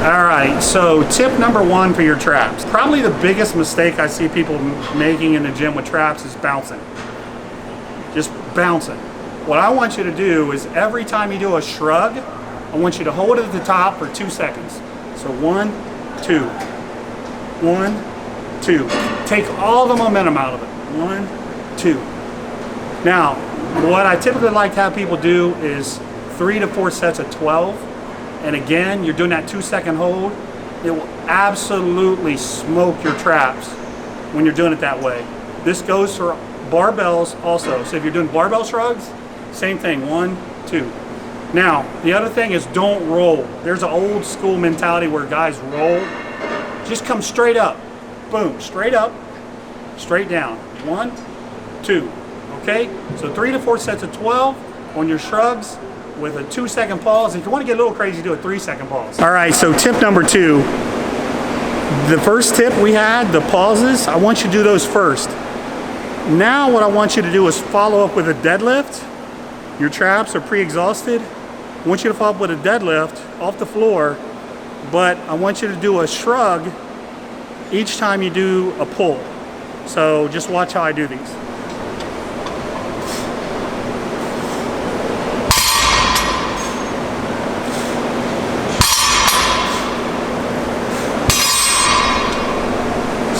All right, so tip number one for your traps. Probably the biggest mistake I see people making in the gym with traps is bouncing. Just bouncing. What I want you to do is every time you do a shrug, I want you to hold it at the top for 2 seconds. So 1, 2, 1, 2. Take all the momentum out of it. 1, 2. Now, what I typically like to have people do is 3 to 4 sets of 12. And again, you're doing that 2-second hold. It will absolutely smoke your traps when you're doing it that way. This goes for barbells also. So if you're doing barbell shrugs, same thing, 1, 2. Now, the other thing is don't roll. There's an old school mentality where guys roll. Just come straight up. Boom, straight up, straight down. 1, 2, okay? So 3 to 4 sets of 12 on your shrugs with a 2-second pause. If you want to get a little crazy, do a 3-second pause. All right, so tip number 2. The first tip we had, the pauses, I want you to do those first. Now what I want you to do is follow up with a deadlift. Your traps are pre-exhausted. I want you to follow up with a deadlift off the floor, but I want you to do a shrug each time you do a pull. So just watch how I do these.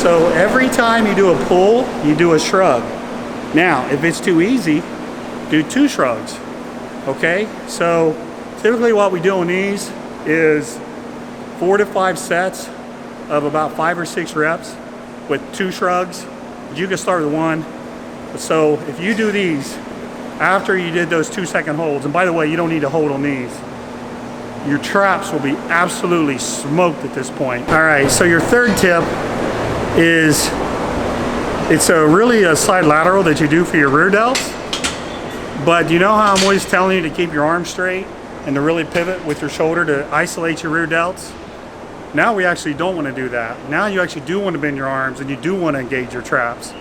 So every time you do a pull, you do a shrug. Now, if it's too easy, do 2 shrugs, okay? So typically what we do on these is 4 to 5 sets of about 5 or 6 reps with 2 shrugs. You can start with 1. So if you do these after you did those 2-second holds, and by the way, you don't need to hold on these, your traps will be absolutely smoked at this point. All right, so your third tip is it's really a side lateral that you do for your rear delts. But you know how I'm always telling you to keep your arms straight and to really pivot with your shoulder to isolate your rear delts? Now we actually don't want to do that. Now you actually do want to bend your arms and you do want to engage your traps.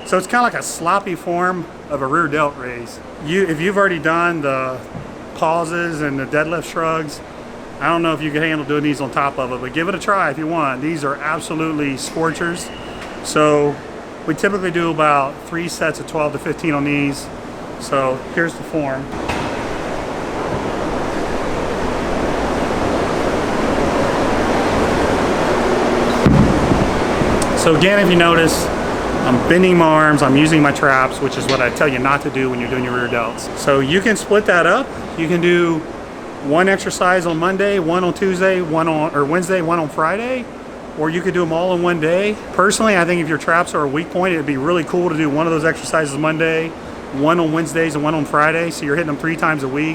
So it's kind of like a sloppy form of a rear delt raise. If you've already done the pauses and the deadlift shrugs, I don't know if you can handle doing these on top of it, but give it a try if you want. These are absolutely scorchers. So we typically do about 3 sets of 12 to 15 on these. So here's the form. So again, if you notice, I'm bending my arms, I'm using my traps, which is what I tell you not to do when you're doing your rear delts. So you can split that up. You can do 1 exercise on Monday, 1 on Tuesday, 1 on Wednesday, 1 on Friday, or you could do them all in one day. Personally, I think if your traps are a weak point, it'd be really cool to do one of those exercises Monday, 1 on Wednesdays, and 1 on Friday, so you're hitting them 3 times a week.